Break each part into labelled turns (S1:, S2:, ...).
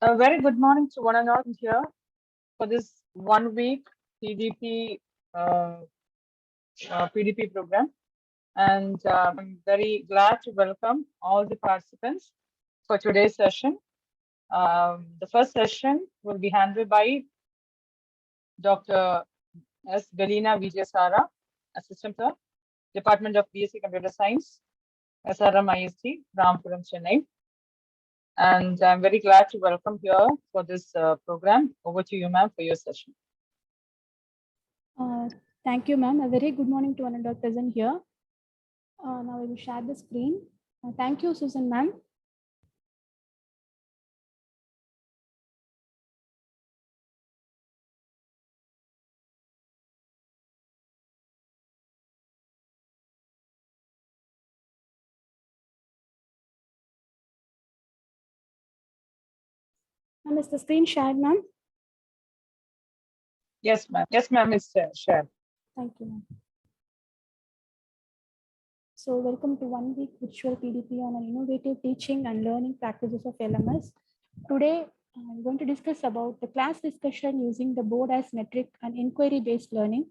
S1: A very good morning to one and all here for this 1 week PDP PDP program, and I'm very glad to welcome all the participants for today's session. The first session will be handled by Dr. S. Belina Vijayasara, Assistant Sir, Department of BSc Computer Science, SRM IST, Rampuram, Chennai. And I'm very glad to welcome here for this program. Over to you, ma'am, for your session.
S2: Thank you, ma'am. A very good morning to one and all present here. Now I will share the screen. Thank you, Susan, ma'am. Ma'am, is the screen shared, ma'am?
S1: Yes, ma'am. Yes, ma'am, it's shared.
S2: Thank you, ma'am. So welcome to 1 week virtual PDP on an innovative teaching and learning practices of LMS. Today, I'm going to discuss about the class discussion using the board as metric and inquiry-based learning.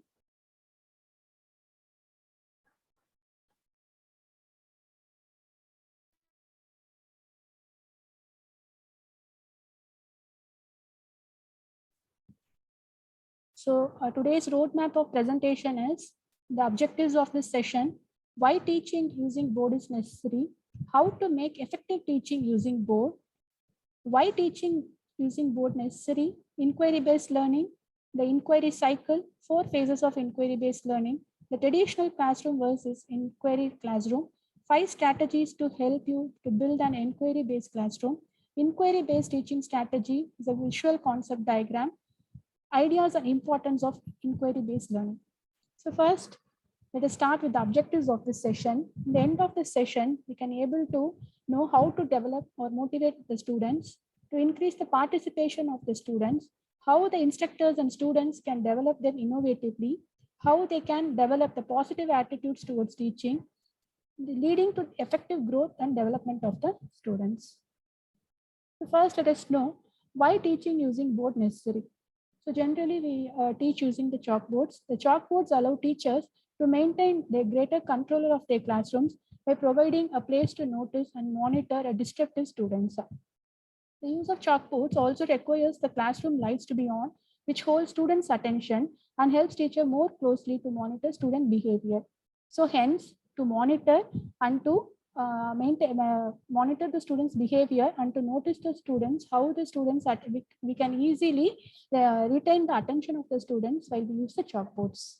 S2: So today's roadmap of presentation is the objectives of this session, why teaching using board is necessary, how to make effective teaching using board, why teaching using board necessary, inquiry-based learning, the inquiry cycle, 4 phases of inquiry-based learning, the traditional classroom versus inquiry classroom, 5 strategies to help you to build an inquiry-based classroom, inquiry-based teaching strategy is a visual concept diagram, ideas and importance of inquiry-based learning. So first, let us start with the objectives of this session. At the end of this session, we can able to know how to develop or motivate the students, to increase the participation of the students, how the instructors and students can develop them innovatively, how they can develop the positive attitudes towards teaching, leading to effective growth and development of the students. So first, let us know why teaching using board necessary. So generally, we teach using the chalkboards. The chalkboards allow teachers to maintain their greater control of their classrooms by providing a place to notice and monitor a disruptive students. The use of chalkboards also requires the classroom lights to be on, which holds students' attention and helps teacher more closely to monitor student behavior. So hence, to monitor and to monitor the students' behavior and to notice the students, how the students are, we can easily retain the attention of the students while we use the chalkboards.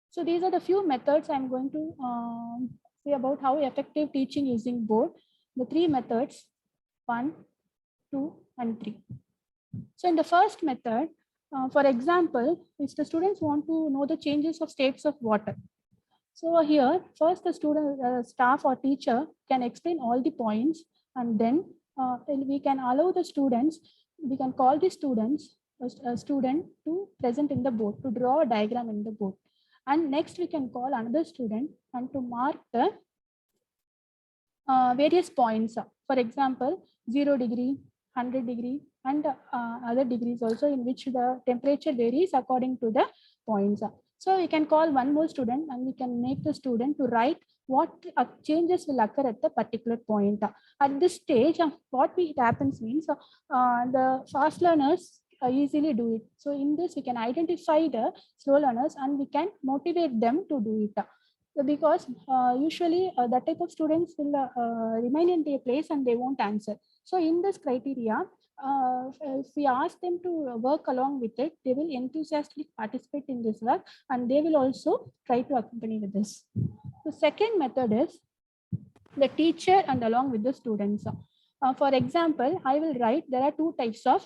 S2: So these are the few methods I'm going to say about how effective teaching using board. The 3 methods, 1, 2, and 3. So in the first method, for example, if the students want to know the changes of states of water. So here, first the student, staff or teacher can explain all the points, and then we can allow the students, we can call the students, a student to present in the board, to draw a diagram in the board. And next we can call another student and to mark the various points. For example, 0 degree, 100 degree, and other degrees also in which the temperature varies according to the points. So we can call one more student and we can make the student to write what changes will occur at the particular point. At this stage, what happens means the fast learners easily do it. So in this, we can identify the slow learners and we can motivate them to do it. Because usually that type of students will remain in their place and they won't answer. So in this criteria, if we ask them to work along with it, they will enthusiastically participate in this work and they will also try to accompany with this. The second method is the teacher and along with the students. For example, I will write there are 2 types of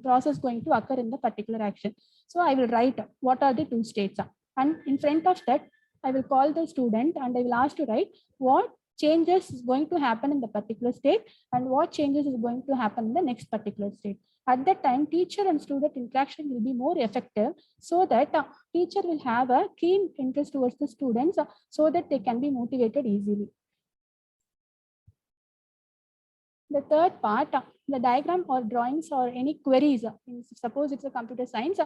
S2: process going to occur in the particular action. So I will write what are the 2 states. And in front of that, I will call the student and I will ask to write what changes is going to happen in the particular state and what changes is going to happen in the next particular state. At that time, teacher and student interaction will be more effective so that teacher will have a keen interest towards the students so that they can be motivated easily. The third part, the diagram or drawings or any queries. Suppose it's a computer science,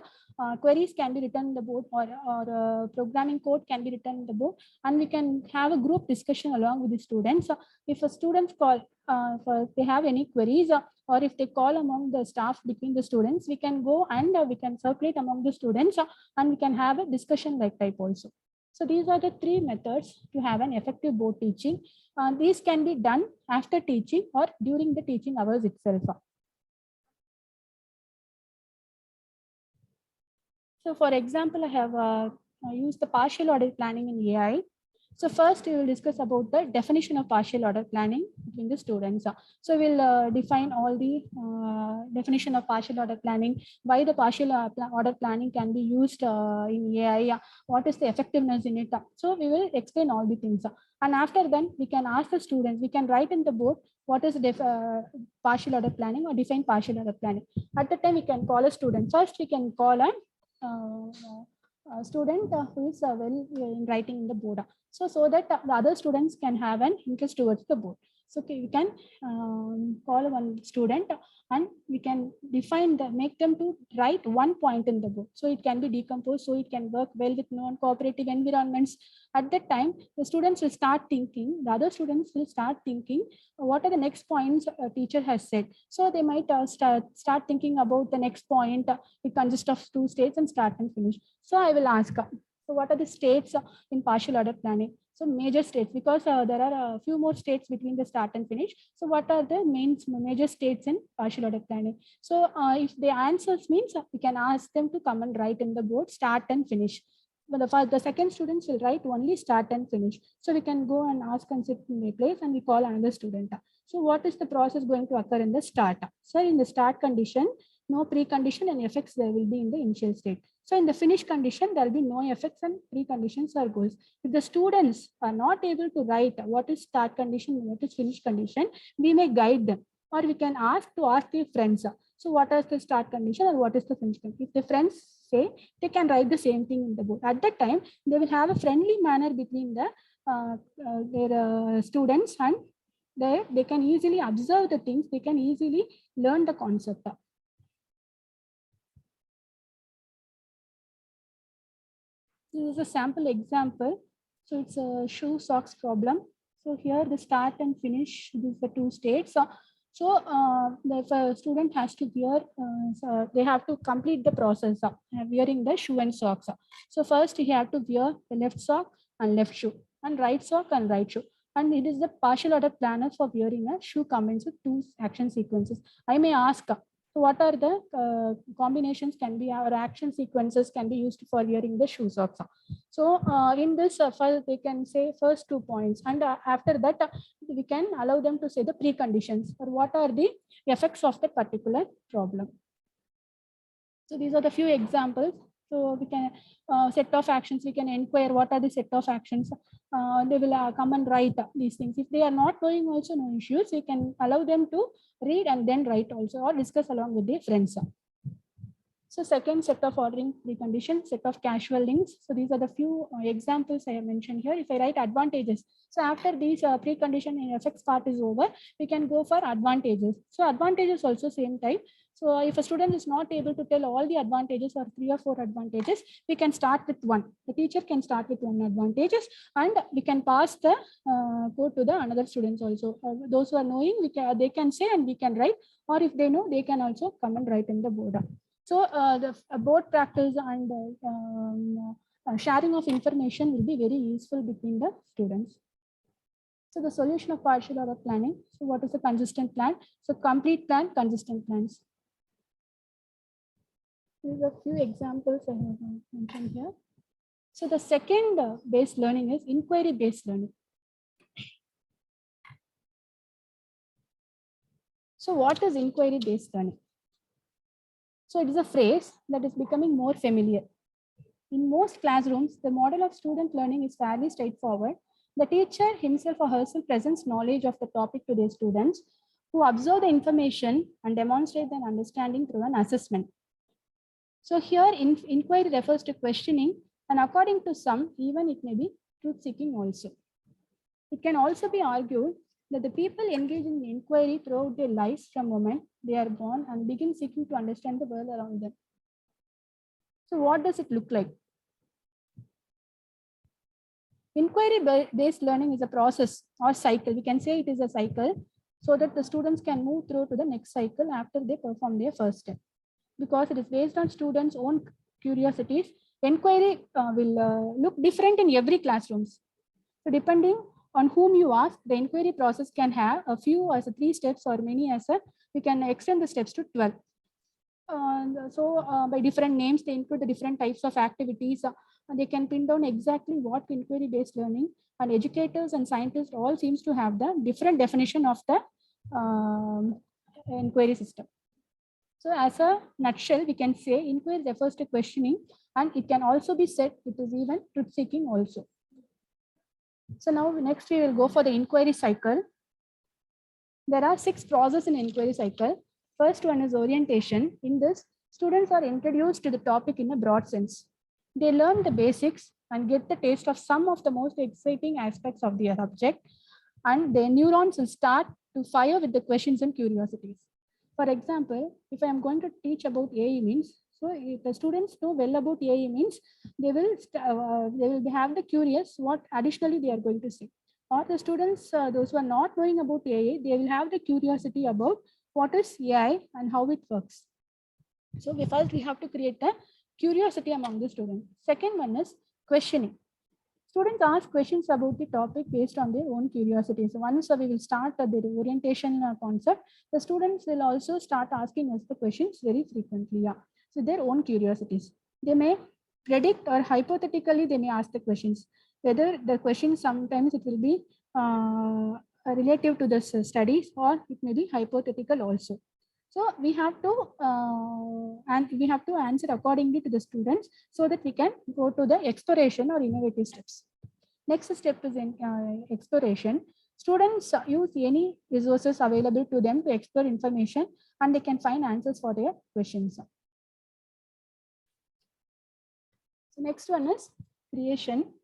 S2: queries can be written on the board, or programming code can be written on the board, and we can have a group discussion along with the students. If a student call, if they have any queries, or if they call among the staff between the students, we can go and we can circulate among the students, and we can have a discussion like type also. So these are the three methods to have an effective board teaching. These can be done after teaching or during the teaching hours itself. So for example, I have used the partial order planning in AI. So first we will discuss about the definition of partial order planning between the students. So we'll define all the definition of partial order planning, why the partial order planning can be used in AI, what is the effectiveness in it. So we will explain all the things. And after then we can ask the students, we can write in the board what is partial order planning or define partial order planning. At the time we can call a student. First we can call a student who is well in writing in the board. So that the other students can have an interest towards the board. So okay, we can call one student and we can define make them to write one point in the book. So it can be decomposed, so it can work well with non-cooperative environments. At that time, the students will start thinking, the other students will start thinking, what are the next points a teacher has said. So they might start thinking about the next point. It consists of 2 states and start and finish. So I will ask, so what are the states in partial order planning? So major states, because there are a few more states between the start and finish. So what are the major states in partial order planning? So if the answers means, we can ask them to come and write in the board start and finish. But the second students will write only start and finish. So we can go and ask and sit in a place and we call another student. So what is the process going to occur in the start? So in the start condition, no precondition and effects there will be in the initial state. So in the finish condition, there will be no effects and preconditions or goals. If the students are not able to write what is start condition, what is finish condition, we may guide them, or we can ask their friends. So what is the start condition or what is the finish condition? If the friends say, they can write the same thing in the board. At that time, they will have a friendly manner between their students, and they can easily observe the things, they can easily learn the concept. This is a sample example. So it's a shoe socks problem. So here the start and finish, these are the 2 states. So if a student has to wear, so they have to complete the process of wearing the shoe and socks. So first he have to wear the left sock and left shoe, and right sock and right shoe. And it is the partial order planner for wearing a shoe combines with 2 action sequences. I may ask, so what are the combinations can be, or action sequences can be used for wearing the shoe socks? So in this, they can say first 2 points, and after that, we can allow them to say the preconditions, or what are the effects of that particular problem. So these are the few examples. So we can set of actions, we can inquire what are the set of actions. They will come and write these things. If they are not knowing also, no issues, we can allow them to read and then write also, or discuss along with their friends. So second, set of ordering preconditions, set of casual links. So these are the few examples I have mentioned here. If I write advantages, so after these precondition and effects part is over, we can go for advantages. So advantages also same type. So if a student is not able to tell all the advantages or 3 or 4 advantages, we can start with one. The teacher can start with 1 advantages, and we can pass the code to the another students also. Those who are knowing, they can say and we can write, or if they know, they can also come and write in the board. So the board practice and sharing of information will be very useful between the students. So the solution of partial order planning. So what is a consistent plan? So complete plan, consistent plans. These are a few examples I have mentioned here. So the second based learning is inquiry based learning. So what is inquiry based learning? So it is a phrase that is becoming more familiar. In most classrooms, the model of student learning is fairly straightforward. The teacher himself or herself presents knowledge of the topic to their students, who observe the information and demonstrate their understanding through an assessment. So here, inquiry refers to questioning, and according to some, even it may be truth-seeking also. It can also be argued that the people engage in inquiry throughout their lives from moment they are born and begin seeking to understand the world around them. So what does it look like? Inquiry-based learning is a process or cycle. We can say it is a cycle so that the students can move through to the next cycle after they perform their first step. Because it is based on students' own curiosities, inquiry will look different in every classrooms. So depending on whom you ask, the inquiry process can have a few as a 3 steps or many as a, we can extend the steps to 12. By different names, they include the different types of activities. And they can pin down exactly what inquiry-based learning, and educators and scientists all seems to have the different definition of the inquiry system. So as a nutshell, we can say inquiry refers to questioning, and it can also be said it is even truth seeking also. So now next we will go for the inquiry cycle. There are 6 processes in inquiry cycle. First one is orientation. In this, students are introduced to the topic in a broad sense. They learn the basics and get the taste of some of the most exciting aspects of the subject, and their neurons will start to fire with the questions and curiosities. For example, if I am going to teach about AE means, so if the students know well about AE means, they will have the curious what additionally they are going to say. Or the students, those who are not knowing about AI, they will have the curiosity about what is AI and how it works. So first we have to create the curiosity among the students. Second one is questioning. Students ask questions about the topic based on their own curiosity. So once we will start the orientation concept, the students will also start asking us the questions very frequently. Yeah. So their own curiosities. They may predict or hypothetically they may ask the questions. Whether the question sometimes it will be relative to the studies or it may be hypothetical also. So we have to answer accordingly to the students so that we can go to the exploration or innovative steps. Next step is in exploration. Students use any resources available to them to explore information, and they can find answers for their questions. So next one is creation.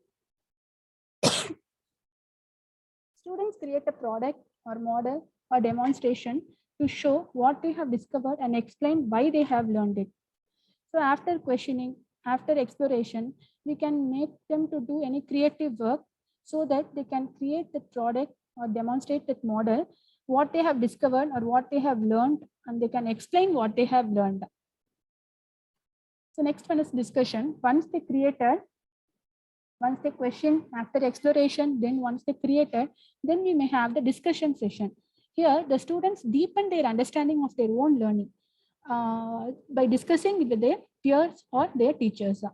S2: Students create a product or model or demonstration to show what they have discovered and explain why they have learned it. So after questioning, after exploration, we can make them to do any creative work so that they can create the product or demonstrate that model, what they have discovered or what they have learned, and they can explain what they have learned. So next one is discussion. Once they question, after exploration, then once they created, then we may have the discussion session. Here, the students deepen their understanding of their own learning by discussing with their peers or their teachers.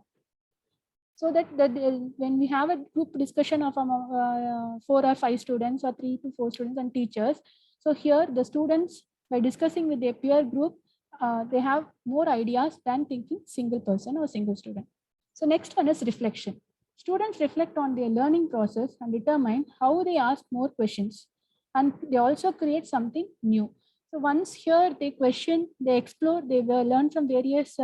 S2: So that when we have a group discussion of 4 or 5 students or 3 to 4 students and teachers, so here the students, by discussing with their peer group, they have more ideas than thinking single person or single student. So next one is reflection. Students reflect on their learning process and determine how they ask more questions, and they also create something new. So once here they question, they explore, they will learn from various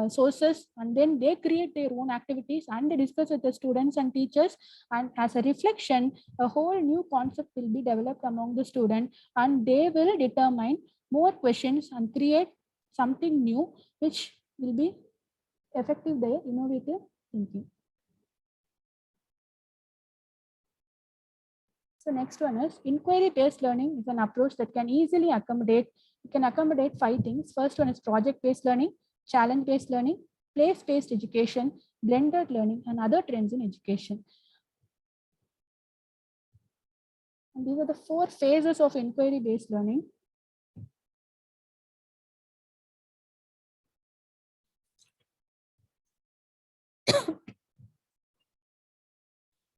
S2: sources, and then they create their own activities and they discuss with the students and teachers. And as a reflection, a whole new concept will be developed among the student, and they will determine more questions and create something new, which will be effective their innovative thinking. So next one is inquiry-based learning is an approach that can easily accommodate, it can accommodate 5 things. First one is project-based learning, challenge-based learning, place-based education, blended learning, and other trends in education. And these are the 4 phases of inquiry-based learning.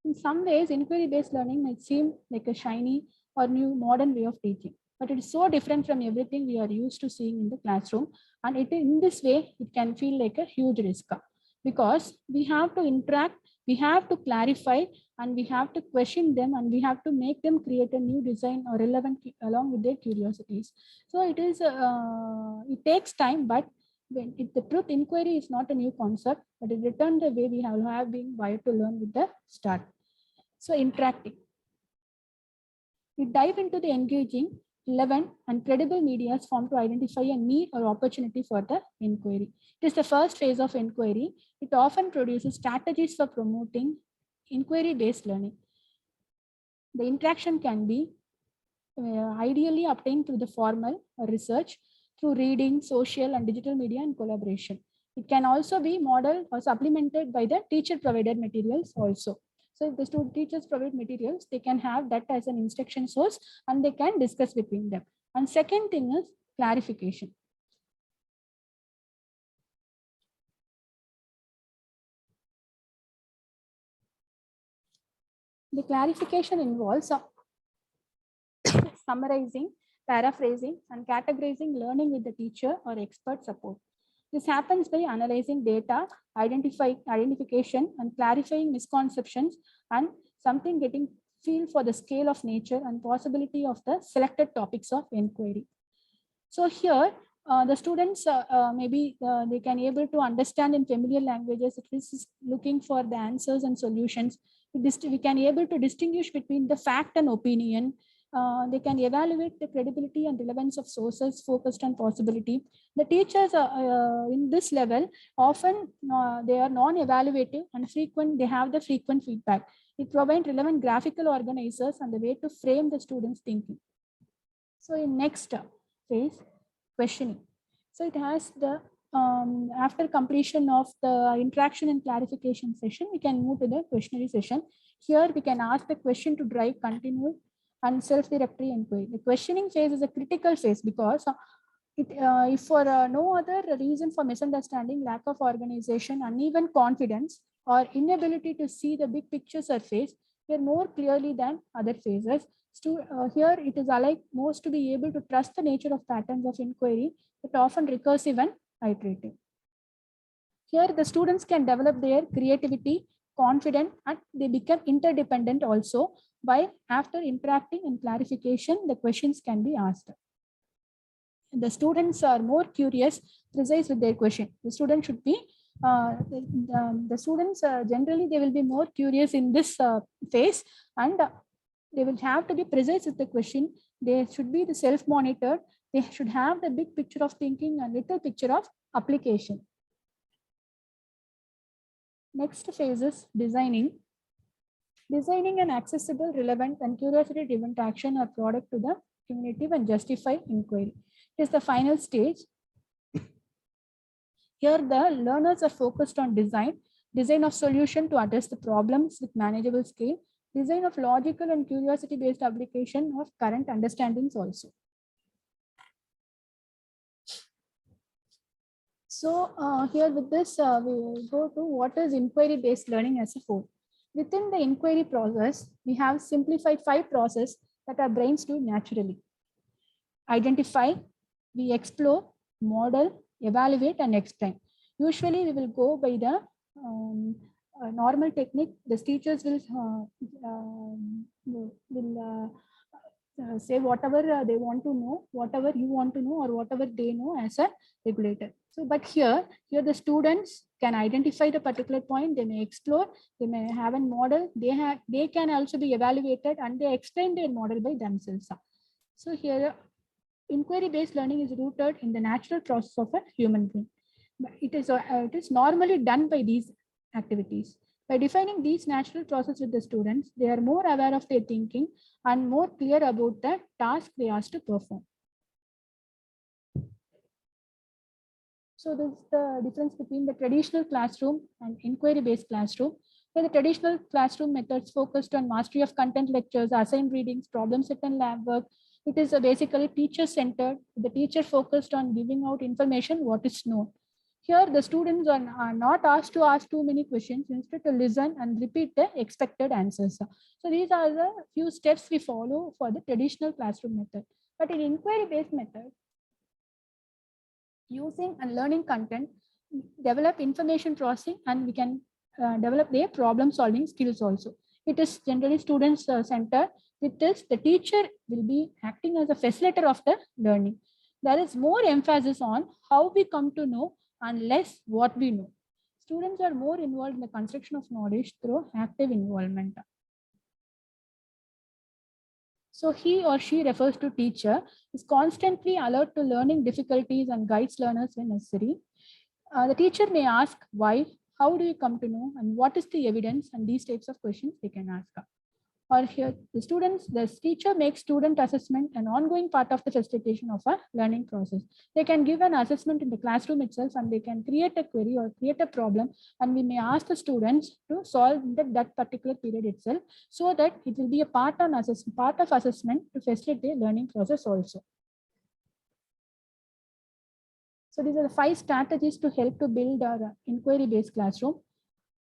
S2: In some ways, inquiry-based learning might seem like a shiny or new modern way of teaching, but it is so different from everything we are used to seeing in the classroom. And in this way, it can feel like a huge risk because we have to interact, we have to clarify, and we have to question them, and we have to make them create a new design or relevant along with their curiosities. So it takes time, but the truth inquiry is not a new concept, but it returned the way we have been wired to learn with the start. So interacting. We dive into the engaging, relevant, and credible media form to identify a need or opportunity for the inquiry. It is the first phase of inquiry. It often produces strategies for promoting inquiry-based learning. The interaction can be ideally obtained through the formal research, through reading, social and digital media and collaboration. It can also be modeled or supplemented by the teacher provided materials also. So if the teachers provide materials, they can have that as an instruction source and they can discuss between them. And second thing is clarification. The clarification involves summarizing, paraphrasing, and categorizing learning with the teacher or expert support. This happens by analyzing data, identification, and clarifying misconceptions, and something getting feel for the scale of nature and possibility of the selected topics of inquiry. So here, the students maybe they can able to understand in familiar languages. It is looking for the answers and solutions. We can able to distinguish between the fact and opinion. They can evaluate the credibility and relevance of sources focused on possibility. The teachers in this level often they are non-evaluative and frequent. They have the frequent feedback. It provides relevant graphical organizers and the way to frame the students' thinking. So in next phase, questioning. So it has the after completion of the interaction and clarification session, we can move to the questionnaire session. Here we can ask the question to drive continued and self-directory inquiry. The questioning phase is a critical phase because if for no other reason for misunderstanding, lack of organization, uneven confidence, or inability to see the big picture surface here more clearly than other phases. Here it is alike most to be able to trust the nature of patterns of inquiry that often recursive and iterative. Here the students can develop their creativity, confident, and they become interdependent also by after interacting and clarification, the questions can be asked. The students are more curious, precise with their question. The student should be, the students generally they will be more curious in this phase and they will have to be precise with the question. They should be the self-monitored. They should have the big picture of thinking and little picture of application. Next phase is designing. Designing an accessible, relevant, and curiosity-driven action or product to the cumulative and justify inquiry. It is the final stage. Here, the learners are focused on design of solution to address the problems with manageable scale, design of logical and curiosity-based application of current understandings also. So here with this, we will go to what is inquiry-based learning as a whole. Within the inquiry process, we have simplified 5 processes that our brains do naturally. Identify, we explore, model, evaluate, and explain. Usually, we will go by the normal technique. The teachers will say whatever they want to know, whatever you want to know, or whatever they know as a regulator. So, but here the students can identify the particular point. They may explore. They may have a model. They can also be evaluated, and they explain their model by themselves. So here, inquiry-based learning is rooted in the natural process of a human being. But it is normally done by these activities. By defining these natural processes with the students, they are more aware of their thinking and more clear about the task they asked to perform. So this is the difference between the traditional classroom and inquiry-based classroom. Where the traditional classroom methods focused on mastery of content lectures, assigned readings, problem set and lab work. It is basically teacher-centered. The teacher focused on giving out information what is known. Here, the students are not asked to ask too many questions, instead to listen and repeat the expected answers. So these are the few steps we follow for the traditional classroom method. But in inquiry-based method, using and learning content, develop information processing, and we can develop their problem-solving skills also. It is generally student-centered. With this, the teacher will be acting as a facilitator of the learning. There is more emphasis on how we come to know and less what we know. Students are more involved in the construction of knowledge through active involvement. So he or she refers to teacher, is constantly alert to learning difficulties and guides learners when necessary. The teacher may ask why, how do you come to know, and what is the evidence, and these types of questions they can ask. Or here, the teacher makes student assessment an ongoing part of the facilitation of a learning process. They can give an assessment in the classroom itself, and they can create a query or create a problem, and we may ask the students to solve that particular period itself, so that it will be a part of assessment to facilitate the learning process also. So these are the 5 strategies to help to build our inquiry-based classroom.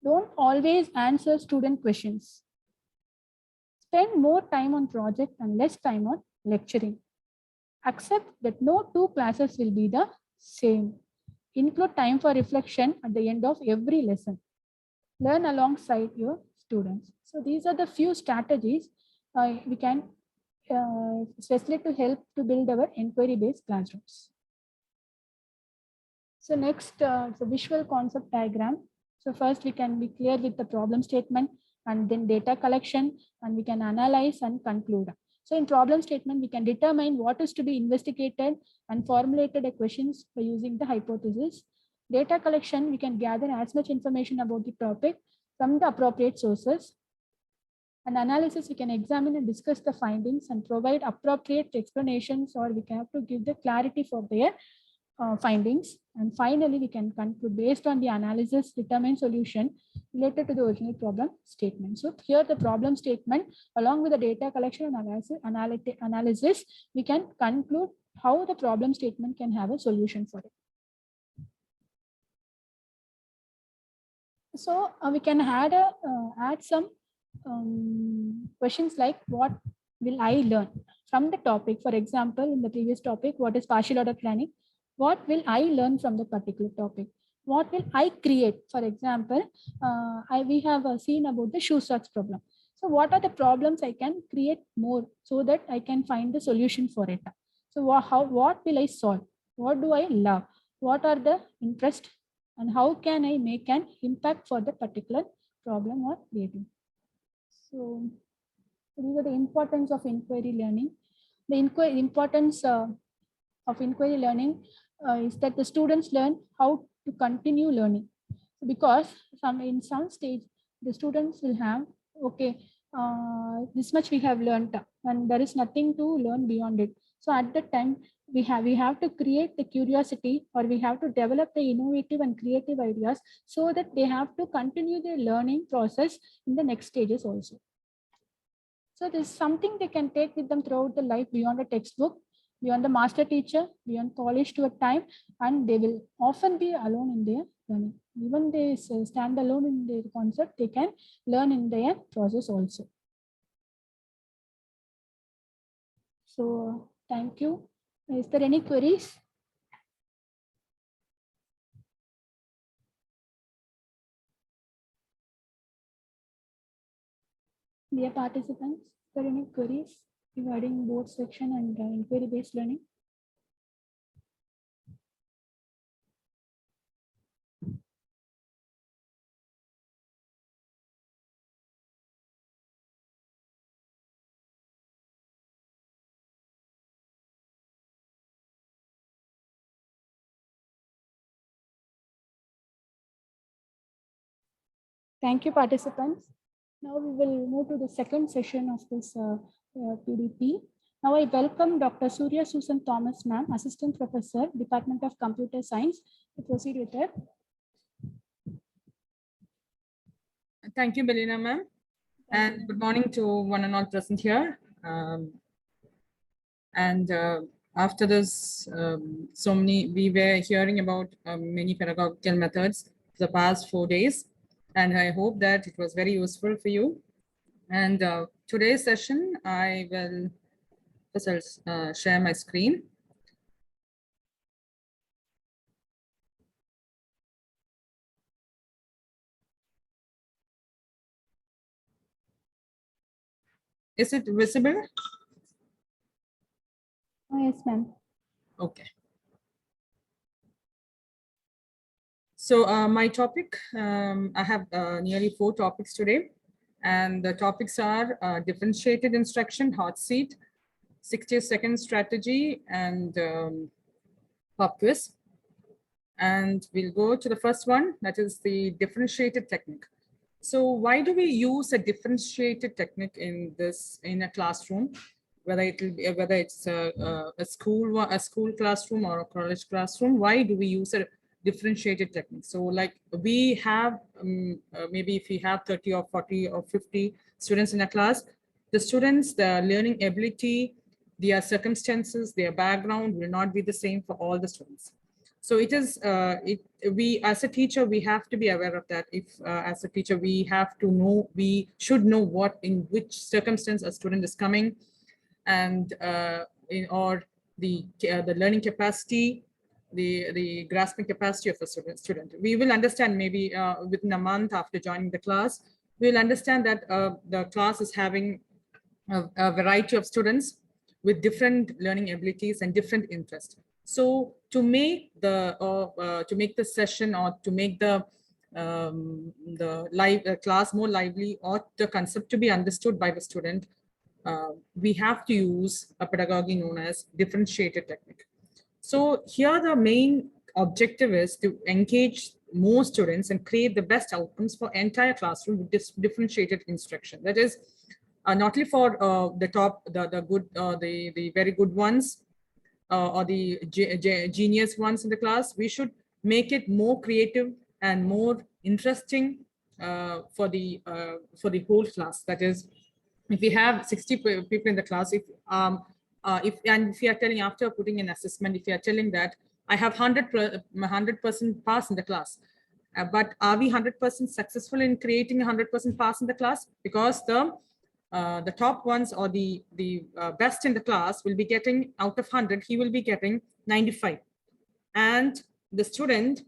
S2: Don't always answer student questions. Spend more time on project and less time on lecturing. Accept that no 2 classes will be the same. Include time for reflection at the end of every lesson. Learn alongside your students. So these are the few strategies we can especially to help to build our inquiry-based classrooms. So next, the visual concept diagram. So first we can be clear with the problem statement, and then data collection, and we can analyze and conclude. So in problem statement, we can determine what is to be investigated and formulated a questions by using the hypothesis. Data collection, we can gather as much information about the topic from the appropriate sources. And analysis, we can examine and discuss the findings and provide appropriate explanations, or we can have to give the clarity for their findings. And finally, we can conclude based on the analysis, determine solution related to the original problem statement. So here the problem statement along with the data collection and analysis, we can conclude how the problem statement can have a solution for it. So we can add some questions like, what will I learn from the topic? For example, in the previous topic, what is partial order planning? What will I learn from the particular topic? What will I create? For example, we have seen about the shoe socks problem. So what are the problems I can create more so that I can find the solution for it? So what will I solve? What do I love? What are the interest? And how can I make an impact for the particular problem or creating? So these are the importance of inquiry learning. The importance of inquiry learning is that the students learn how to continue learning, because in some stage the students will have, okay, this much we have learned and there is nothing to learn beyond it. So at that time we have to create the curiosity, or we have to develop the innovative and creative ideas, so that they have to continue their learning process in the next stages also. So this is something they can take with them throughout the life, beyond a textbook, beyond the master teacher, beyond college to a time, and they will often be alone in their learning. Even they stand alone in their concept, they can learn in their process also. So thank you. Is there any queries? Dear participants, is there any queries regarding board section and inquiry-based learning? Thank you, participants. Now we will move to the second session of this PDP. Now I welcome Dr. Surya Susan Thomas, ma'am, Assistant Professor, Department of Computer Science, to proceed with her.
S1: Thank you, Belina, ma'am. And good morning to one and all present here. After this, we were hearing about many pedagogical methods for the past 4 days, and I hope that it was very useful for you. And today's session, I will first share my screen. Is it visible?
S2: Oh, yes, ma'am.
S1: Okay. So my topic, I have nearly 4 topics today. And the topics are differentiated instruction, hot seat, 60-second strategy, and pop quiz. And we'll go to the first one, that is the differentiated technique. So why do we use a differentiated technique in a classroom, whether it's a school classroom or a college classroom? Why do we use a differentiated technique? So like we have maybe if we have 30 or 40 or 50 students in a class, the students, their learning ability, their circumstances, their background will not be the same for all the students. So it is, we as a teacher, we have to be aware of that. If as a teacher, we have to know, we should know what, in which circumstance a student is coming, and or the learning capacity, the grasping capacity of a student. We will understand maybe within a month after joining the class, we will understand that the class is having a variety of students with different learning abilities and different interests. So to make the session, or to make the live class more lively, or the concept to be understood by the student, we have to use a pedagogy known as differentiated technique. So here the main objective is to engage more students and create the best outcomes for entire classroom with this differentiated instruction. That is not only for the very good ones, or the genius ones in the class. We should make it more creative and more interesting for the whole class. That is, if we have 60 people in the class, if we are telling, after putting an assessment, if we are telling that I have 100% pass in the class, but are we 100% successful in creating 100% pass in the class? Because the top ones, or the best in the class, will be getting, out of 100, he will be getting 95. And the student,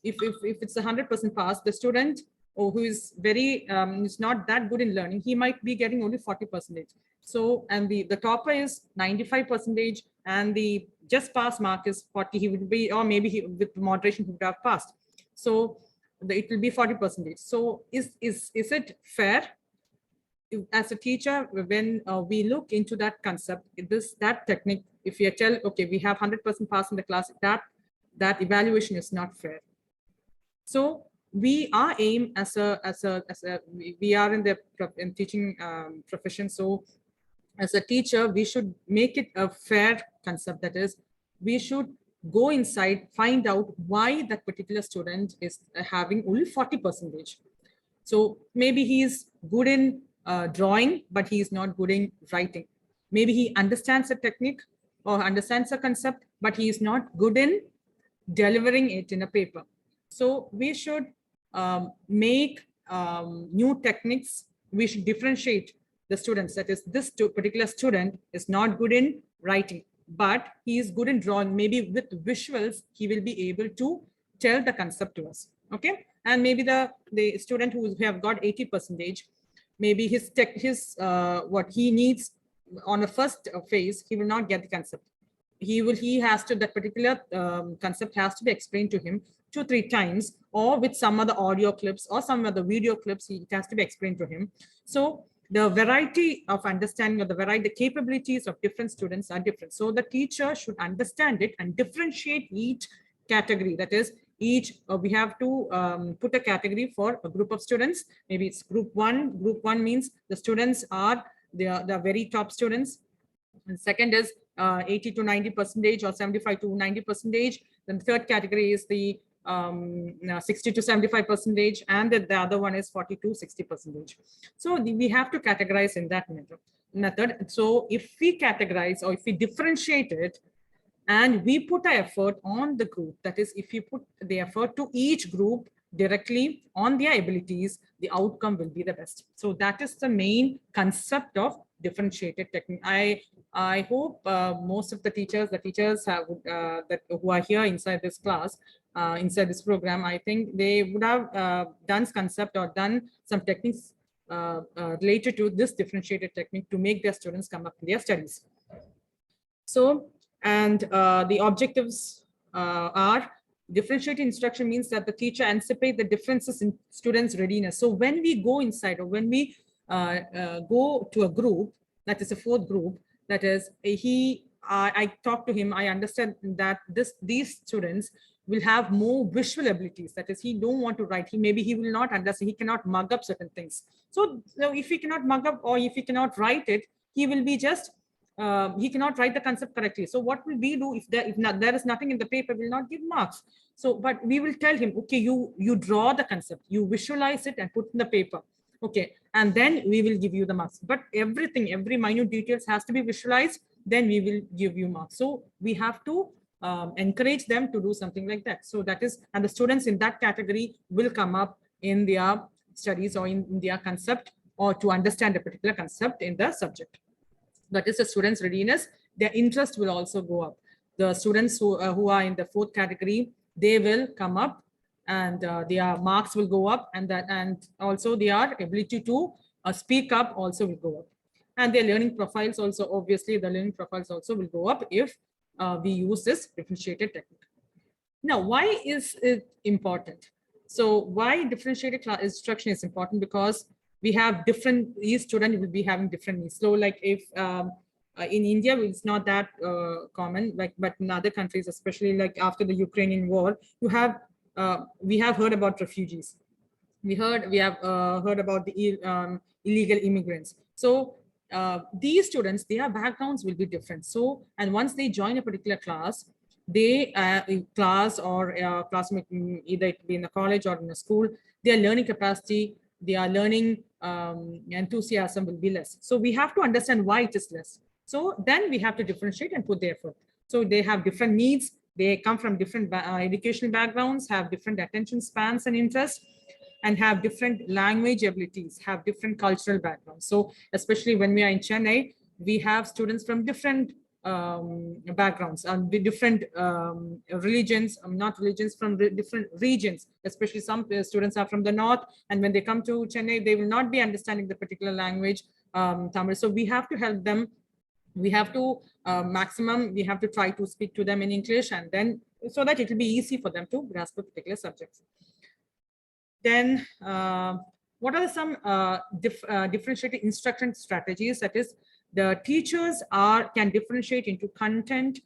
S1: if it's 100% pass, the student who is very is not that good in learning, he might be getting only 40%. So, and the topper is 95%, and the just pass mark is 40. He would be, or maybe he, with moderation, he would have passed. So it will be 40%. So is it fair? As a teacher, when we look into that concept, that technique, if you tell, okay, we have 100% pass in the class, that evaluation is not fair. So we are aim we are in the teaching profession. So as a teacher, we should make it a fair concept. That is, we should go inside, find out why that particular student is having only 40%. So maybe he is good in drawing, but he is not good in writing. Maybe he understands a technique or understands a concept, but he is not good in delivering it in a paper. So we should make new techniques. We should differentiate the students. That is, this particular student is not good in writing, but he is good in drawing. Maybe with visuals, he will be able to tell the concept to us. Okay. And maybe the student who have got 80%, maybe what he needs on the first phase, he will not get the concept. That particular concept has to be explained to him 2-3 times, or with some other audio clips or some other video clips, it has to be explained to him. So the variety of understanding, or the capabilities of different students are different. So the teacher should understand it and differentiate each category. That is, we have to put a category for a group of students. Maybe it's group one. Group one means the students are the very top students. And second is 80 to 90%, or 75 to 90%. Then the third category is the 60 to 75%, and the other one is 40 to 60%. So we have to categorize in that method. So if we categorize, or if we differentiate it, and we put our effort on the group, that is, if you put the effort to each group directly on their abilities, the outcome will be the best. So that is the main concept of differentiated technique. I hope most of the teachers have who are here inside this class, inside this program, I think they would have done concept or done some techniques related to this differentiated technique to make their students come up with their studies. So, and the objectives are, differentiated instruction means that the teacher anticipates the differences in students' readiness. So when we go inside, or when we
S3: go to a group, that is a fourth group, that is I talked to him, I understand that these students will have more visual abilities. That is, he don't want to write. He will not understand. He cannot mug up certain things. So if he cannot mug up or if he cannot write it, he will be just he cannot write the concept correctly. So what will we do if there is nothing in the paper? Will not give marks. So, but we will tell him, okay, you draw the concept, you visualize it and put in the paper. Okay, and then we will give you the marks. But every minute details has to be visualized. Then we will give you marks. So we have to encourage them to do something like that. So that is, and the students in that category will come up in their studies or in their concept or to understand a particular concept in the subject. That is the students' readiness. Their interest will also go up. The students who are in the fourth category, they will come up and their marks will go up, and also their ability to speak up also will go up. And their learning profiles also, obviously the learning profiles also will go up if we use this differentiated technique. Now, why is it important? So why differentiated instruction is important? Because we have each student will be having different needs. So like if in India, it's not that common, but in other countries, especially like after the Ukrainian war, we have heard about refugees. We have heard about the illegal immigrants. So these students, their backgrounds will be different. So, and once they join a particular class, class or classmate, either it be in a college or in a school, their learning capacity, their learning enthusiasm will be less. So we have to understand why it is less. So then we have to differentiate and put the effort. So they have different needs. They come from different educational backgrounds, have different attention spans and interests, and have different language abilities, have different cultural backgrounds. So especially when we are in Chennai, we have students from different backgrounds and different religions, not religions, from different regions. Especially some students are from the north, and when they come to Chennai, they will not be understanding the particular language, Tamil. So we have to help them. We have to maximum, we have to try to speak to them in English, and then so that it will be easy for them to grasp the particular subjects. Then what are some differentiated instruction strategies? That is, the teachers can differentiate into content,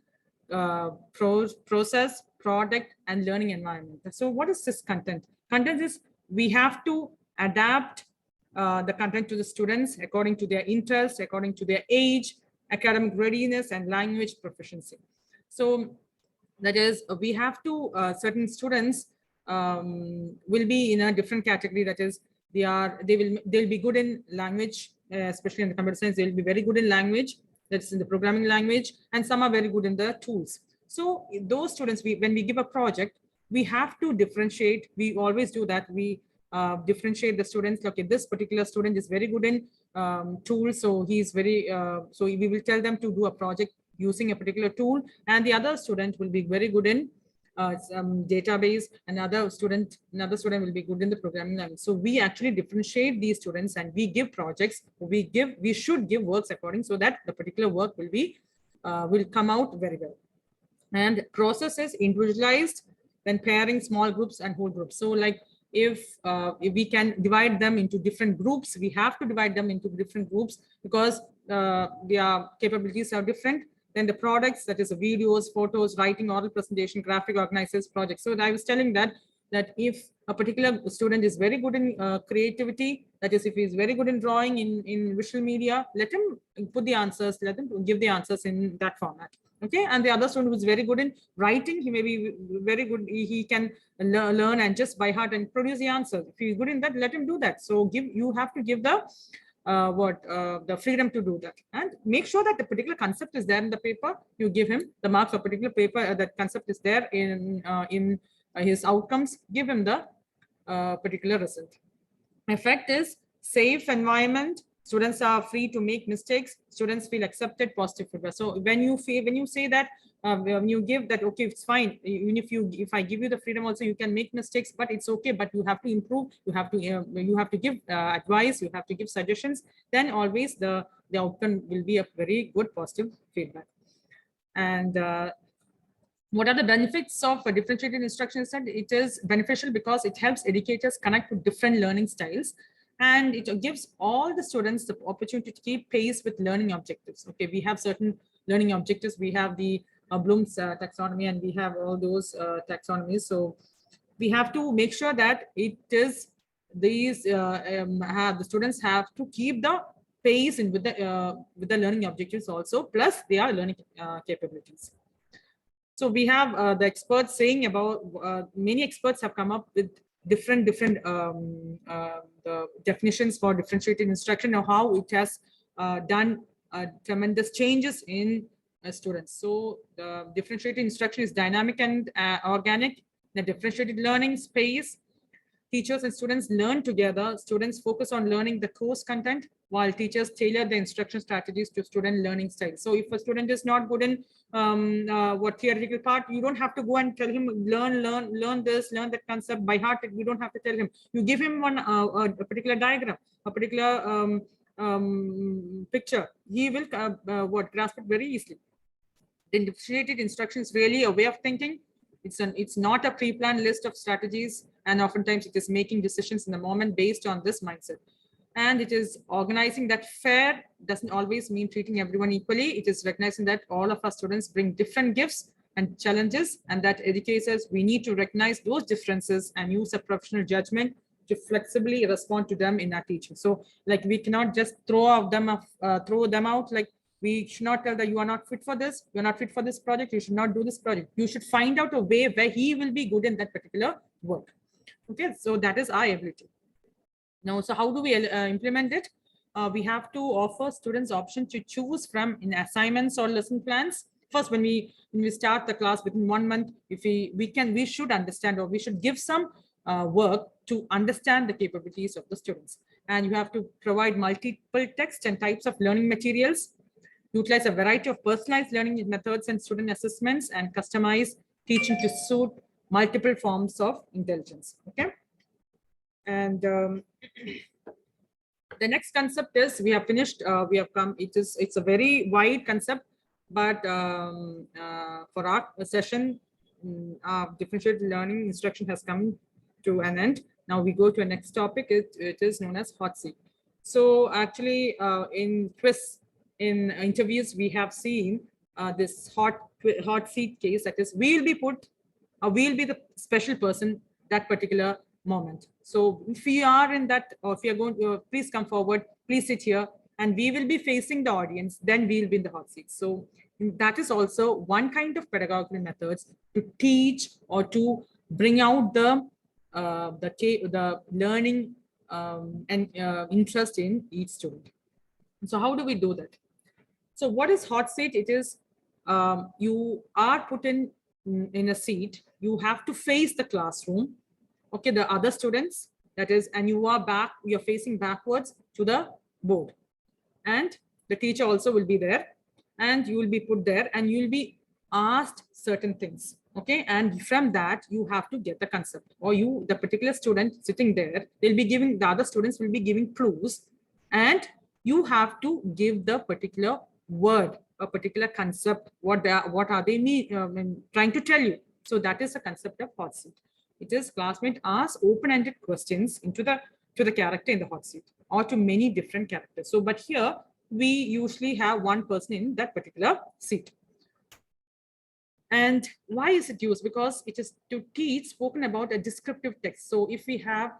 S3: process, product, and learning environment. So what is this content? Content is, we have to adapt the content to the students according to their interests, according to their age, academic readiness, and language proficiency. So that is, we have to, certain students will be in a different category. That is, they'll be good in language, especially in the computer science. They'll be very good in language, that's in the programming language, and some are very good in the tools. So those students, when we give a project, we have to differentiate. We always do that. We differentiate the students. Okay, this particular student is very good in tools, so he's very so we will tell them to do a project using a particular tool, and the other student will be very good in some database. Another student will be good in the programming language. So we actually differentiate these students, and we give projects. We should give works according, so that the particular work will come out very well. And process is individualized, then pairing small groups and whole groups. So like if we can divide them into different groups, we have to divide them into different groups, because their capabilities are different. Then the products, that is videos, photos, writing, oral presentation, graphic organizers, projects. So I was telling that if a particular student is very good in creativity, that is, if he is very good in drawing, in visual media, let him put the answers, let him give the answers in that format. Okay, and the other student who is very good in writing, he may be very good, he can learn and just by heart and produce the answer. If he is good in that, let him do that. So you have to give the the freedom to do that, and make sure that the particular concept is there in the paper. You give him the marks of particular paper, that concept is there in his outcomes. Give him the particular result. Effect is safe environment. Students are free to make mistakes. Students feel accepted, positive feedback. So when you say that, when you give that, okay, it's fine. Even if I give you the freedom also, you can make mistakes, but it's okay. But you have to improve. You have to give advice. You have to give suggestions. Then always the outcome will be a very good positive feedback. And what are the benefits of a differentiated instruction? It is beneficial because it helps educators connect to different learning styles. and it gives all the students the opportunity to keep pace with learning objectives. Okay, we have certain learning objectives. We have the Bloom's taxonomy, and we have all those taxonomies. So we have to make sure that it is these the students have to keep the pace in with the learning objectives also, plus they are learning capabilities. So we have the experts saying about many experts have come up with different the definitions for differentiated instruction, or how it has done tremendous changes in students. So the differentiated instruction is dynamic and organic. The differentiated learning space, teachers and students learn together. Students focus on learning the course content, while teachers tailor the instruction strategies to student learning style. So if a student is not good in what theoretical part, you don't have to go and tell him learn this, learn that concept by heart. You don't have to tell him. You give him one a particular diagram, a particular picture. He will grasp it very easily. The differentiated instruction is really a way of thinking. It's not a pre-planned list of strategies, and oftentimes it is making decisions in the moment based on this mindset. And it is organizing that fair doesn't always mean treating everyone equally. It is recognizing that all of our students bring different gifts and challenges, and that educators, we need to recognize those differences and use a professional judgment to flexibly respond to them in our teaching. So like, we cannot just throw them out like, we should not tell that you are not fit for this, you're not fit for this project, you should not do this project. You should find out a way where he will be good in that particular work. Okay, so that is our ability. Now, so how do we implement it? We have to offer students option to choose from in assignments or lesson plans. First, when we start the class within 1 month, if we should understand, or we should give some work to understand the capabilities of the students. And you have to provide multiple text and types of learning materials, utilize a variety of personalized learning methods and student assessments, and customize teaching to suit multiple forms of intelligence. Okay. And the next concept is, we have finished, we have come, it's a very wide concept, but for our session, differentiated learning instruction has come to an end. Now we go to a next topic. It is known as hot seat. So actually in quiz, in interviews, we have seen this hot seat case, that is, we'll be the special person that particular moment. So if we are in that, or if you are going to, please come forward, please sit here, and we will be facing the audience, then we'll be in the hot seat. So that is also one kind of pedagogical methods to teach or to bring out the learning and interest in each student. So how do we do that? So what is hot seat? It is you are put in a seat. You have to face the classroom. Okay, the other students, that is, and you're facing backwards to the board, and the teacher also will be there, and you will be put there, and you will be asked certain things. Okay, and from that you have to get the concept, or the particular student sitting there, the other students will be giving clues, and you have to give the particular word, a particular concept, what are they trying to tell you. So that is the concept of hot seat. It is classmate asks open-ended questions to the character in the hot seat, or to many different characters. So, but here we usually have one person in that particular seat. And why is it used? Because it is to teach spoken about a descriptive text. So if we have,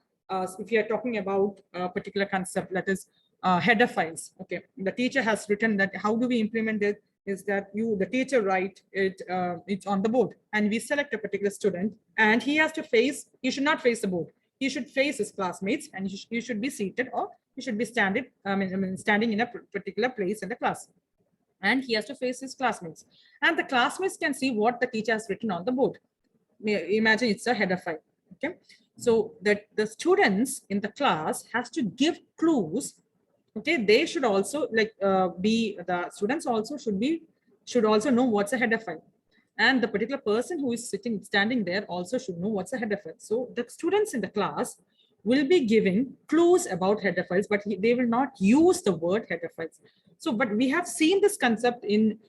S3: if you are talking about a particular concept, that is header files. Okay, the teacher has written that. How do we implement it? Is that the teacher write it, it's on the board, and we select a particular student, and he has to face, he should not face the board. He should face his classmates, and he should be seated, or he should be standing in a particular place in the class. And he has to face his classmates, and the classmates can see what the teacher has written on the board. Imagine it's a header file. Okay, so that the students in the class has to give clues. Okay, they should also the students also should also know what's a header file, and the particular person who is standing there also should know what's a header file. So the students in the class will be giving clues about header files, but they will not use the word header files. So, but we have seen this concept in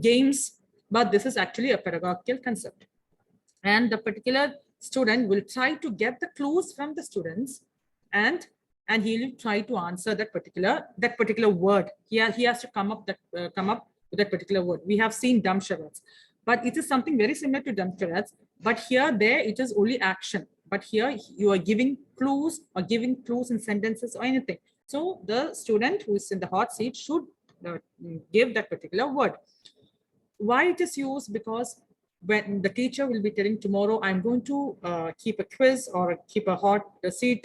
S3: games, but this is actually a pedagogical concept. And the particular student will try to get the clues from the students, and and he will try to answer that particular word. He has to come up with that particular word. We have seen dumb charades, but it is something very similar to dumb charades. But there it is only action. But here you are giving clues in sentences or anything. So the student who is in the hot seat should give that particular word. Why it is used? Because when the teacher will be telling tomorrow, I'm going to keep a quiz or keep a hot seat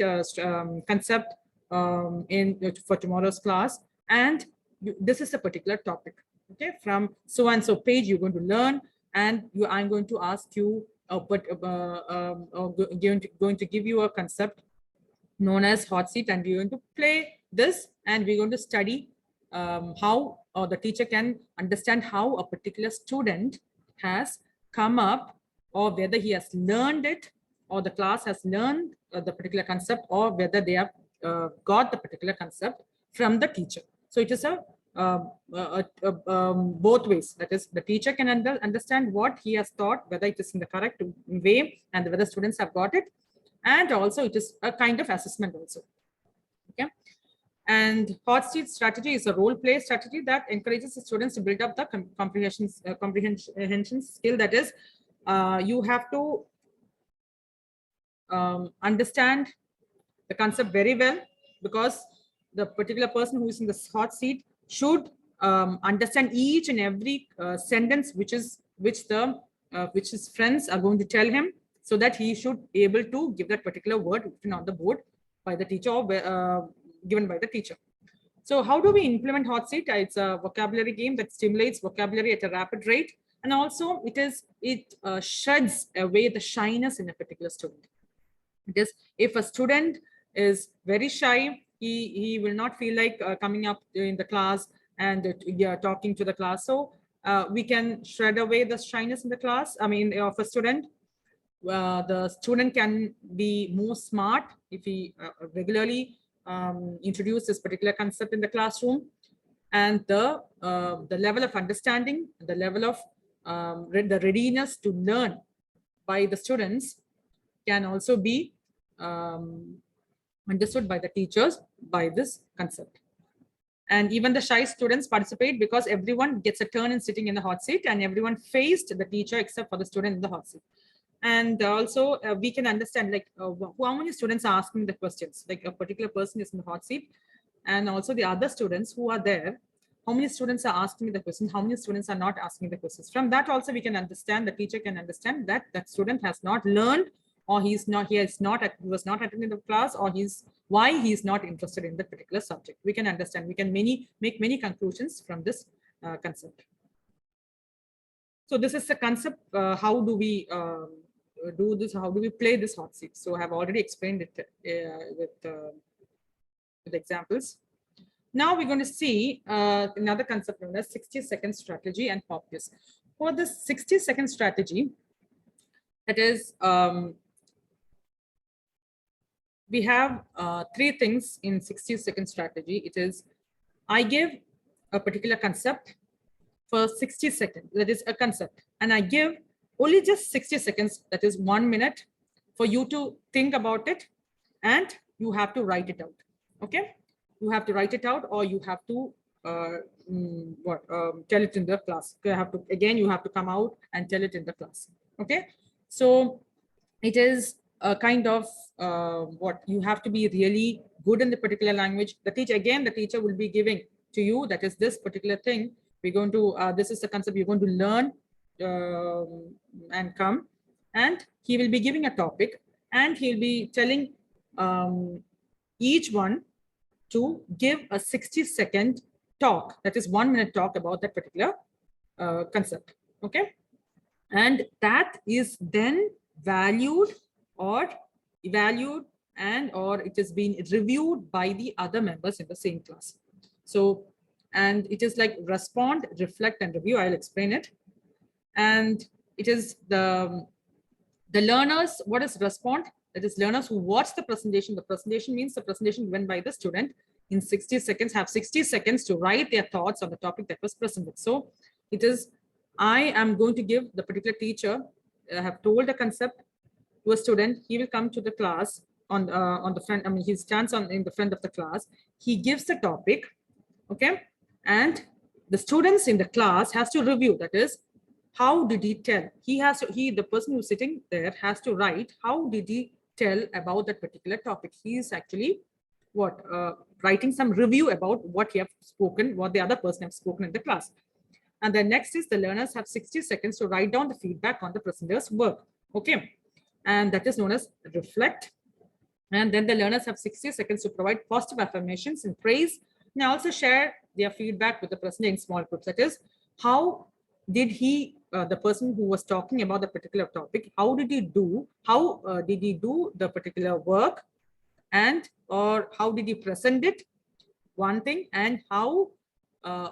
S3: concept for tomorrow's class, and this is a particular topic. Okay, from so and so page you're going to learn, and I'm going to ask you, going to give you a concept known as hot seat, and we're going to play this, and we're going to study how the teacher can understand how a particular student has come up, or whether he has learned it, or the class has learned the particular concept, or whether they have got the particular concept from the teacher. So it is both ways. That is, the teacher can understand what he has taught, whether it is in the correct way, and whether students have got it. And also it is a kind of assessment also. Okay. And hot seat strategy is a role play strategy that encourages the students to build up the comprehension skill. That is, you have to understand the concept very well, because the particular person who is in the hot seat should understand each and every sentence which his friends are going to tell him, so that he should be able to give that particular word written on the board by the teacher, or given by the teacher. So how do we implement hot seat? It's a vocabulary game that stimulates vocabulary at a rapid rate, and also it sheds away the shyness in a particular student. It is, if a student is very shy, he will not feel like coming up in the class and talking to the class. So we can shred away the shyness in the class, of a student. The student can be more smart if he regularly introduce this particular concept in the classroom, and the level of understanding, the level of the readiness to learn by the students can also be understood by the teachers by this concept. And even the shy students participate, because everyone gets a turn in sitting in the hot seat, and everyone faced the teacher except for the student in the hot seat. And also we can understand, like, how many students are asking the questions. Like, a particular person is in the hot seat, and also the other students who are there, how many students are asking the questions, how many students are not asking the questions. From that also we can understand, the teacher can understand that that student has not learned, or he was not attending the class, or why he's not interested in the particular subject. We can understand, we can make many conclusions from this concept. So this is the concept. How do we do this? How do we play this hot seat? So I have already explained it with examples. Now we're going to see another concept known as 60-second strategy and pop quiz. For this 60-second strategy, that is, we have three things in 60-second strategy. It is, I give a particular concept for 60 seconds, that is a concept, and I give only just 60 seconds, that is 1 minute, for you to think about it, and you have to write it out. Okay, you have to write it out, or you have to tell it in the class. You have to come out and tell it in the class. Okay, so it is a kind of you have to be really good in the particular language. The teacher will be giving to you, that is this particular thing. We're going to this is the concept you're going to learn and come, and he will be giving a topic, and he'll be telling each one to give a 60-second talk, that is 1 minute talk about that particular concept. Okay, and that is then valued or evaluated, or it has been reviewed by the other members in the same class. So, and it is like respond, reflect, and review. I'll explain it. And it is the learners. What is respond? That is learners who watch the presentation. The presentation means the presentation given by the student in 60 seconds, have 60 seconds to write their thoughts on the topic that was presented. So it is, I am going to give the particular teacher, I have told a concept to a student, he will come to the class on the front. I mean, he stands in the front of the class. He gives the topic, okay, and the students in the class has to review. That is, how did he tell? The person who's sitting there has to write how did he tell about that particular topic. He is actually writing some review about what he have spoken, what the other person have spoken in the class. And then next is the learners have 60 seconds to write down the feedback on the presenter's work. Okay. And that is known as reflect. And then the learners have 60 seconds to provide positive affirmations and praise, and also share their feedback with the presenter in small groups. That is, how did he, the person who was talking about the particular topic, how did he do the particular work, and or how did he present it, one thing, and how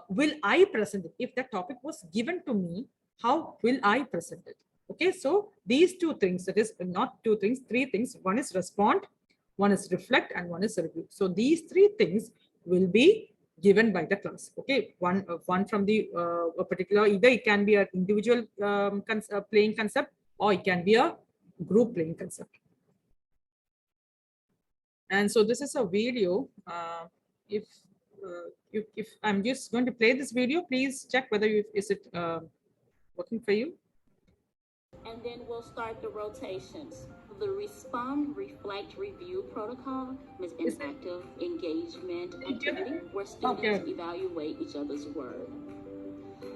S3: will I present it? If that topic was given to me, how will I present it? Okay, so these two things, that is not two things, three things. One is respond, one is reflect, and one is review. So these three things will be given by the class. Okay, one from the a particular, either it can be an individual playing concept, or it can be a group playing concept. And so this is a video. If I'm just going to play this video, please check whether is it working for you.
S4: And then we'll start the rotations. The respond, reflect, review protocol is an active engagement activity where students evaluate each other's work.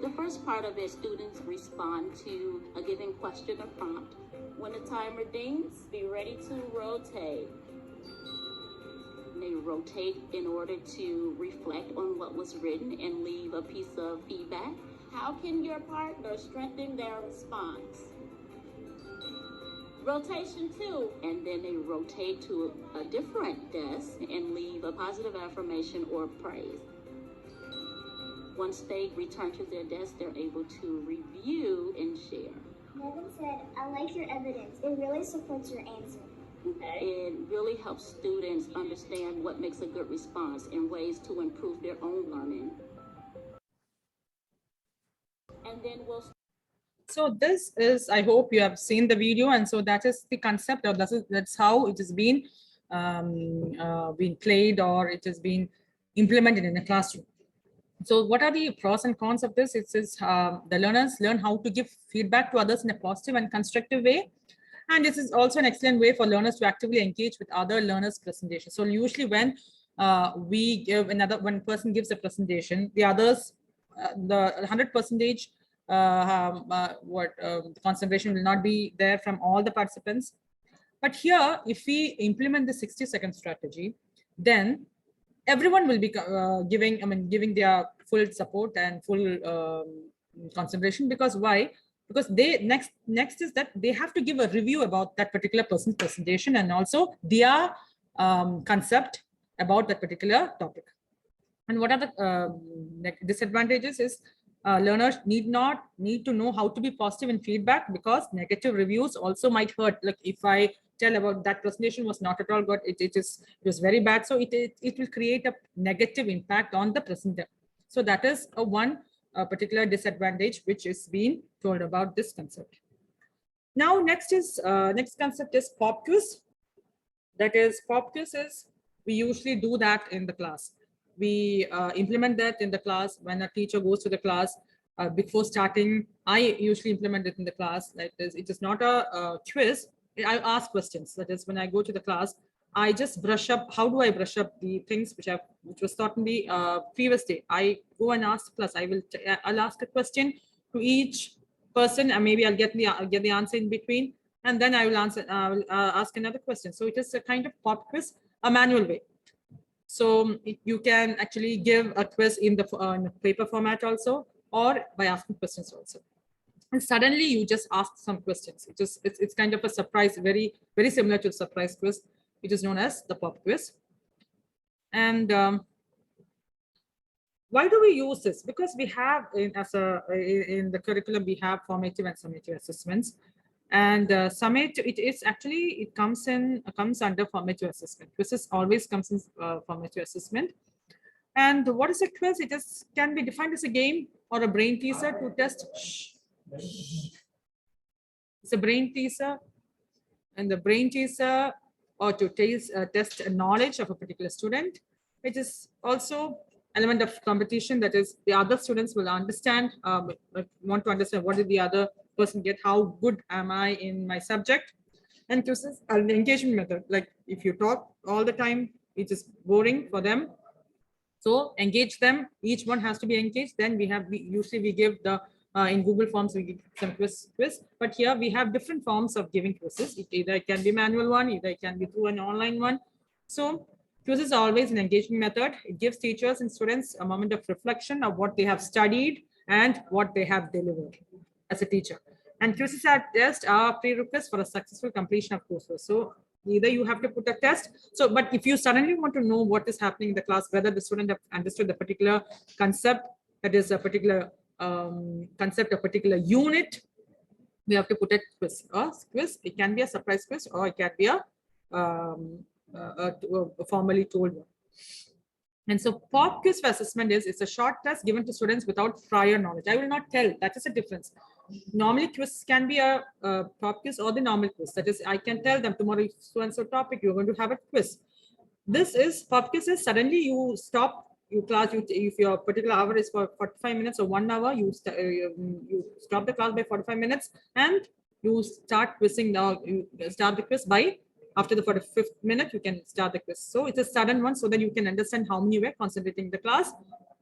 S4: The first part of it, students respond to a given question or prompt. When the timer dings, be ready to rotate. They rotate in order to reflect on what was written and leave a piece of feedback. How can your partner strengthen their response? Rotation 2, and then they rotate to a different desk and leave a positive affirmation or praise. Once they return to their desk, they're able to review and share.
S5: Megan said, I like your evidence. It really supports your answer.
S4: It really helps students understand what makes a good response and ways to improve their own learning. And then we'll.
S3: So this is, I hope you have seen the video, and so that is the concept, or that's how it has been played, or it has been implemented in a classroom. So what are the pros and cons of this? It says the learners learn how to give feedback to others in a positive and constructive way. And this is also an excellent way for learners to actively engage with other learners' presentation. So usually when when person gives a presentation, the others, the 100% concentration will not be there from all the participants. But here, if we implement the 60-second strategy, then everyone will be giving their full support and full concentration. Because why? Because they next is that they have to give a review about that particular person's presentation and also their concept about that particular topic. And what are the disadvantages is learners need to know how to be positive in feedback, because negative reviews also might hurt. Like if I tell about that presentation was not at all good, it was very bad, so it will create a negative impact on the presenter. So that is one particular disadvantage which is being told about this concept. Now next concept is pop quiz. That is, pop quiz is, we usually do that in the class. We implement that in the class when a teacher goes to the class. Before starting, I usually implement it in the class. Like this, it is not a quiz. I ask questions. That is, when I go to the class, I just brush up. How do I brush up the things which was taught in the previous day? I go and ask class. I'll ask a question to each person, and maybe I'll get the answer in between, and then I will ask another question. So it is a kind of pop quiz, a manual way. So you can actually give a quiz in the paper format also, or by asking questions also. And suddenly you just ask some questions. It's kind of a surprise, very, very similar to a surprise quiz. It is known as the pop quiz. And why do we use this? Because we have in the curriculum, we have formative and summative assessments. And summative, it comes under formative assessment. Quizzes always comes in formative assessment. And what is a quiz? It can be defined as a game or a brain teaser to test. It's a brain teaser, and the brain teaser or to test knowledge of a particular student. It is also element of competition, that is the other students will understand, want to understand what did the other person get, how good am I in my subject. And this is an engagement method. Like if you talk all the time, it is boring for them. So engage them. Each one has to be engaged. Then we usually we give the in Google Forms we give some quiz. But here we have different forms of giving quizzes. Either it can be manual one, either it can be through an online one. So quiz is always an engagement method. It gives teachers and students a moment of reflection of what they have studied and what they have delivered as a teacher. And quizzes are just a prerequisite for a successful completion of courses. So either you have to put a test. So, but if you suddenly want to know what is happening in the class, whether the student have understood the particular concept, that is a particular concept, a particular unit, we have to put a quiz. It can be a surprise quiz, or it can be a formally told one. And so pop quiz for assessment is it's a short test given to students without prior knowledge. I will not tell, that is a difference. Normally quiz can be a pop quiz or the normal quiz. That is, I can tell them tomorrow so-and-so topic, you're going to have a quiz. This is pop quiz is suddenly you stop your class, if your particular hour is for 45 minutes or 1 hour, you stop the class by 45 minutes and you start quizzing now, you start the quiz by after the 45th minute, you can start the quiz. So it's a sudden one so that you can understand how many were concentrating in the class,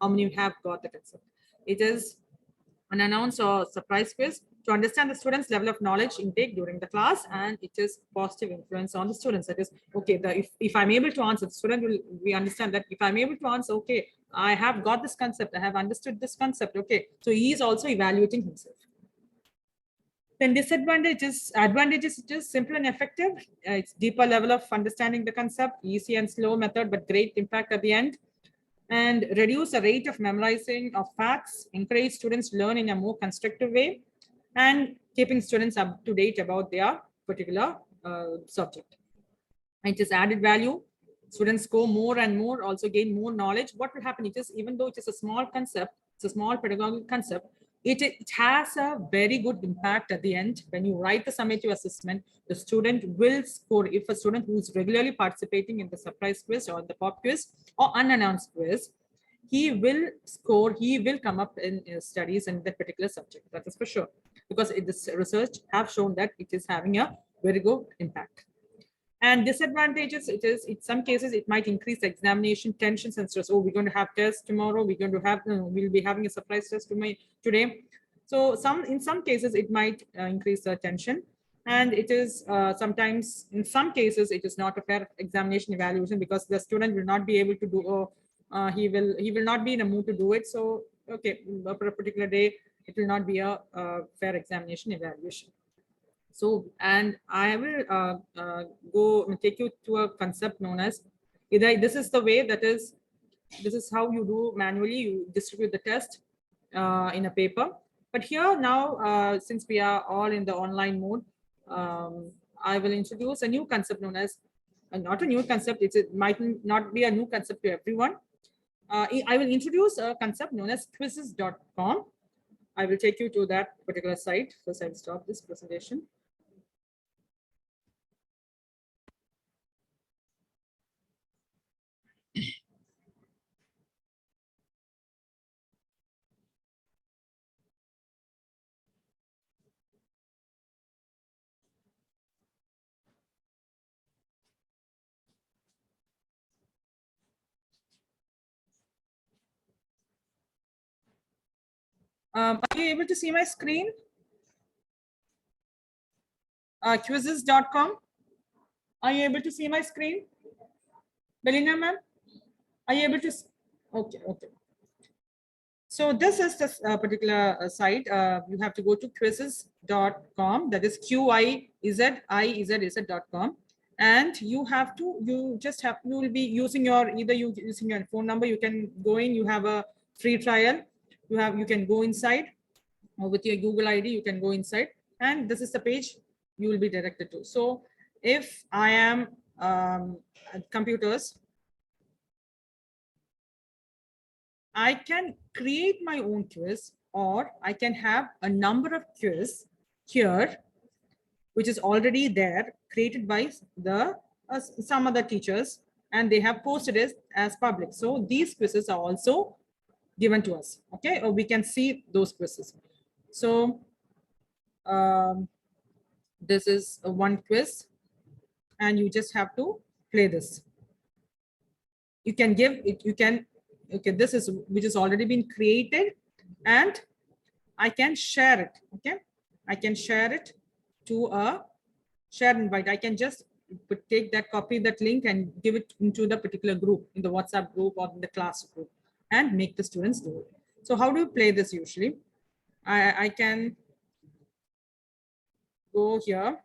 S3: how many have got the concept. It is an announced or surprise quiz to understand the student's level of knowledge intake during the class, and it is positive influence on the students. That is, okay, if I'm able to answer, the student we understand that if I'm able to answer, okay, I have got this concept, I have understood this concept, okay. So he is also evaluating himself. Then advantages, it is simple and effective. It's deeper level of understanding the concept, easy and slow method, but great impact at the end. And reduce the rate of memorizing of facts, encourage students to learn in a more constructive way, and keeping students up to date about their particular subject. It is added value. Students score more and more, also gain more knowledge. What will happen? It is, even though it is a small concept, it's a small pedagogical concept, it has a very good impact at the end. When you write the summative assessment, the student will score. If a student who is regularly participating in the surprise quiz or the pop quiz or unannounced quiz, he will score, he will come up in studies in that particular subject. That is for sure. Because this research have shown that it is having a very good impact. And disadvantages, it is in some cases it might increase the examination tensions and stress. Oh, we're going to have tests tomorrow, we're going to have we'll be having a surprise test today. So in some cases it might increase the tension, and it is sometimes in some cases it is not a fair examination evaluation because the student will not be able to do, he will not be in a mood to do it. So okay, for a particular day it will not be a fair examination evaluation. So, and I will go take you to a concept known as, either this is the way, that is, this is how you do manually, you distribute the test in a paper. But here now, since we are all in the online mode, I will introduce a new concept known as, not a new concept, it might not be a new concept to everyone. I will introduce a concept known as quizzes.com. I will take you to that particular site. First, I will stop this presentation. Are you able to see my screen? Quizzes.com. Are you able to see my screen? Belina ma'am, are you able to? Okay, okay. So this is this particular site. You have to go to quizzes.com. That is QIZIZZ.com. And you will be using using your phone number. You can go in, you have a free trial. You can go inside, or with your Google ID, you can go inside. And this is the page you will be directed to. So if I am at computers, I can create my own quiz, or I can have a number of quiz here, which is already there, created by the some other teachers, and they have posted it as public. So these quizzes are also given to us, okay, or we can see those quizzes. So this is one quiz, and you just have to play this. You can give it, you can, okay, this is which has already been created, and I can share it, okay. I can share it to a share invite. I can just take that, copy that link and give it into the particular group, in the WhatsApp group or in the class group, and make the students do it. So how do you play this usually? I can go here.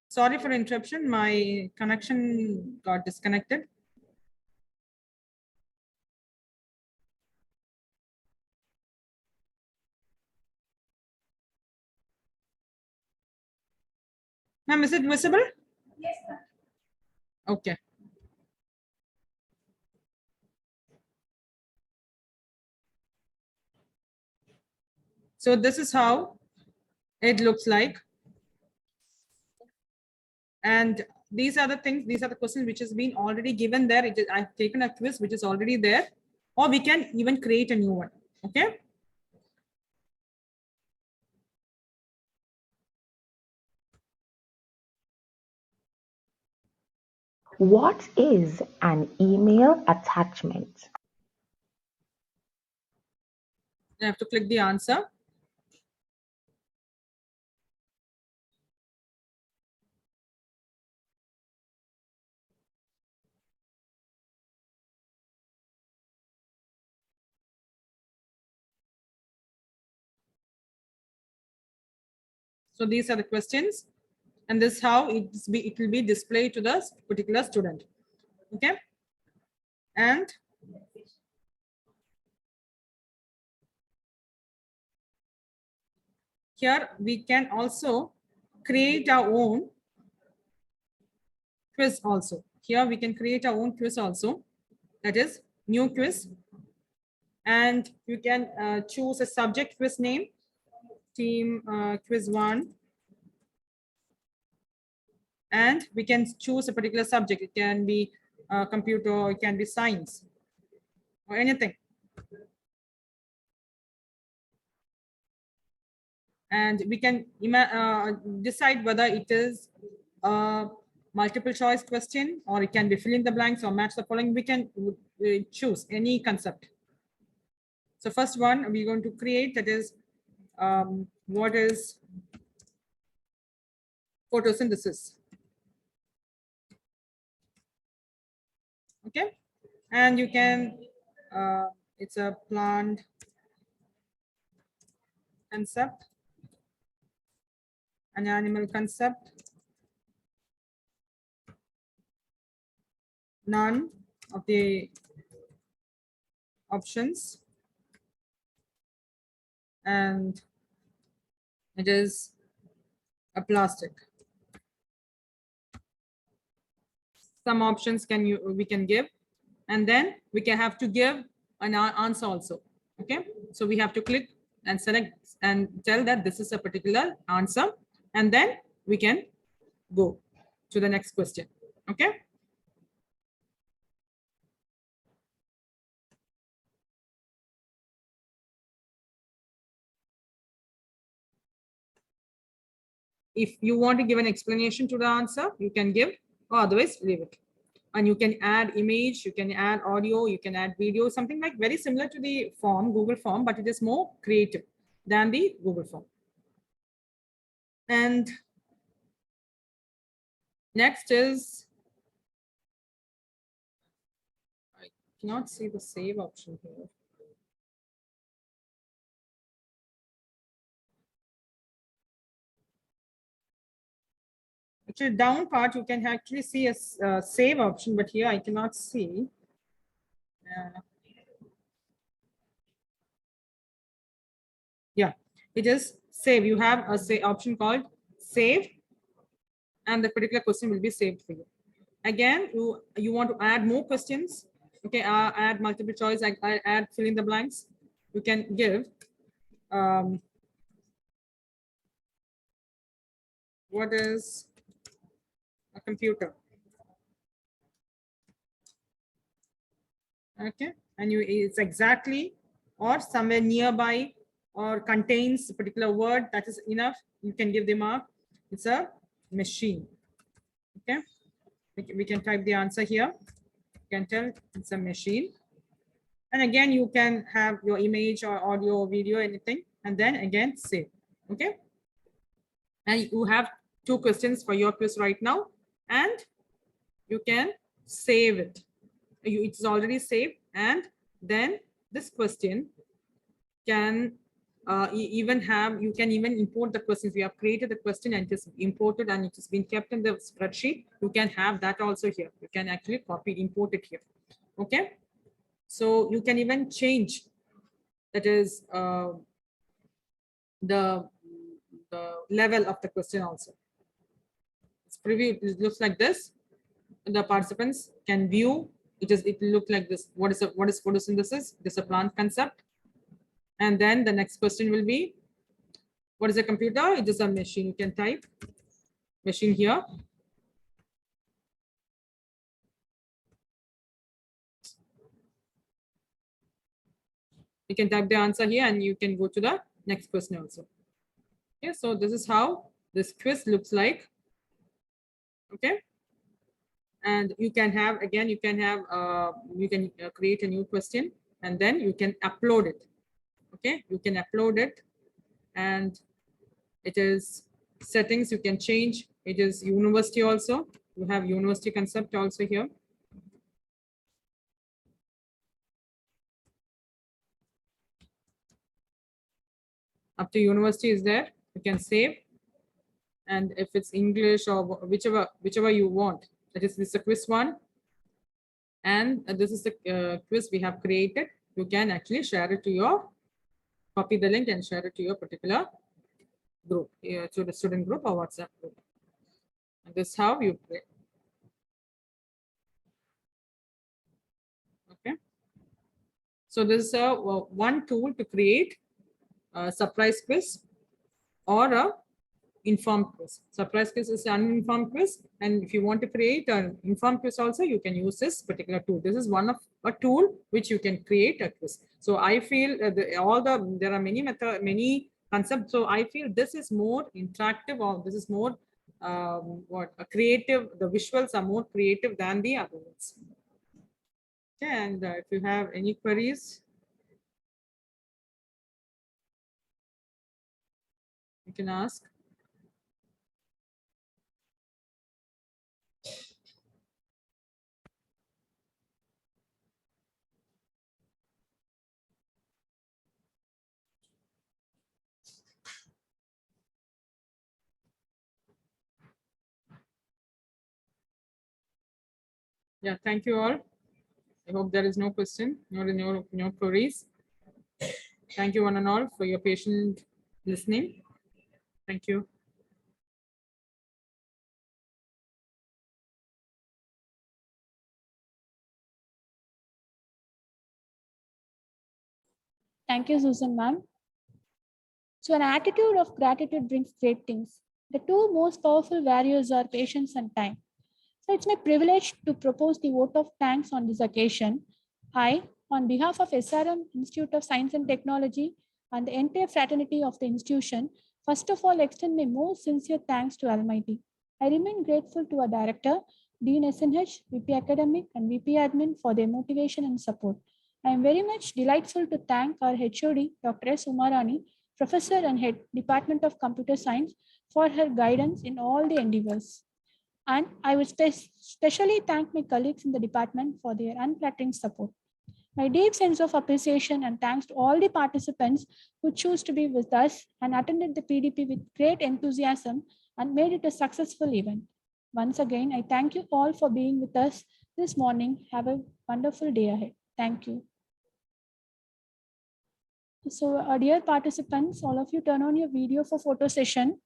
S3: Sorry for interruption. My connection got disconnected. Ma'am, is it visible?
S2: Yes, sir.
S3: Okay. So this is how it looks like. And these are the things, these are the questions which has been already given there. It is, I've taken a quiz which is already there, or we can even create a new one. Okay.
S6: What is an email attachment?
S3: I have to click the answer. So these are the questions, and this is how it will be displayed to the particular student. Okay. And here we can also create our own quiz also. Here we can create our own quiz also, that is new quiz. And you can choose a subject quiz name, team quiz 1. And we can choose a particular subject. It can be computer, it can be science, or anything. And we can decide whether it is a multiple choice question, or it can be fill in the blanks or match the following. We can choose any concept. So first one we're going to create, that is what is photosynthesis. Okay. And you can it's a plant concept, an animal concept, none of the options, and it is a plastic. Some options we can give, and then we can have to give an answer also. Okay, so we have to click and select and tell that this is a particular answer, and then we can go to the next question. Okay. If you want to give an explanation to the answer, you can give, or otherwise leave it. And you can add image, you can add audio, you can add video, something like very similar to the form, Google form, but it is more creative than the Google form. And next is, I cannot see the save option here. Actually, down part, you can actually see a save option, but here I cannot see. Yeah, it is save. You have a say option called save, and the particular question will be saved for you. Again, you want to add more questions. Okay, add multiple choice. I add fill in the blanks. You can give. What is a computer? Okay, and it's exactly or somewhere nearby or contains a particular word, that is enough. You can give the mark. It's a machine. Okay, we can type the answer here. You can tell it's a machine. And again, you can have your image or audio or video, anything, and then again save. Okay, and you have 2 questions for your quiz right now, and you can save it. It's already saved, and then this question can even have, you can even import the questions. We have created the question and it is imported and it has been kept in the spreadsheet. You can have that also here. You can actually copy, import it here. Okay, so you can even change, that is the level of the question also. It's preview, it looks like this. The participants can view it look like this. What is photosynthesis? This is a plant concept. And then the next question will be, what is a computer? It is a machine. You can type machine here. You can type the answer here and you can go to the next question also. Okay, so this is how this quiz looks like. Okay, and you can have, again, you can have you can create a new question and then you can upload it. Okay, you can upload it, and it is settings you can change. It is university also. You have university concept also here. Up to university is there. You can save, and if it's English or whichever you want. That is, this is a quiz one, and this is the quiz we have created. You can actually share it to your, copy the link and share it to your particular group, to the student group or WhatsApp group. And this is how you play. Okay, so this is a one tool to create a surprise quiz or a informed quiz. Surprise quiz is an uninformed quiz, and if you want to create an informed quiz also, you can use this particular tool. This is one of a tool which you can create a quiz. So I feel there are many concepts. So I feel this is more interactive, or this is more creative. The visuals are more creative than the other ones. Okay, and if you have any queries, you can ask. Yeah, thank you all. I hope there is no question, no queries. Thank you one and all for your patient listening. Thank you.
S2: Thank you, Susan, ma'am. So an attitude of gratitude brings great things. The 2 most powerful values are patience and time. So it's my privilege to propose the vote of thanks on this occasion. I, on behalf of SRM Institute of Science and Technology and the entire fraternity of the institution, First of all, extend my most sincere thanks to Almighty. I remain grateful to our director, Dean SNH, VP Academic, and VP Admin for their motivation and support. I am very much delightful to thank our HOD, Dr. S. Umarani, Professor and Head, Department of Computer Science, for her guidance in all the endeavors. And I would specially thank my colleagues in the department for their unflattering support. My deep sense of appreciation and thanks to all the participants who chose to be with us and attended the PDP with great enthusiasm and made it a successful event. Once again, I thank you all for being with us this morning. Have a wonderful day ahead. Thank you. So, dear participants, all of you turn on your video for photo session.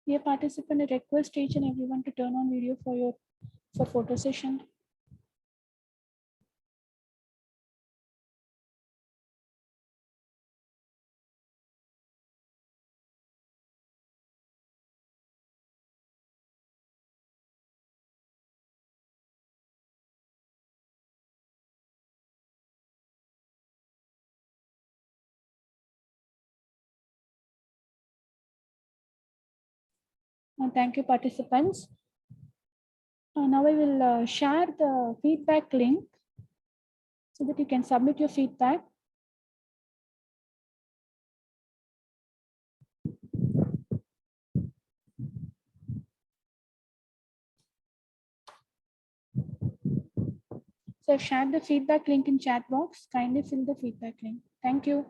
S2: Dear participant, I request each and everyone to turn on video for photo session. Thank you, participants. Now I will share the feedback link so that you can submit your feedback. So I've shared the feedback link in chat box. Kindly fill the feedback link. Thank you.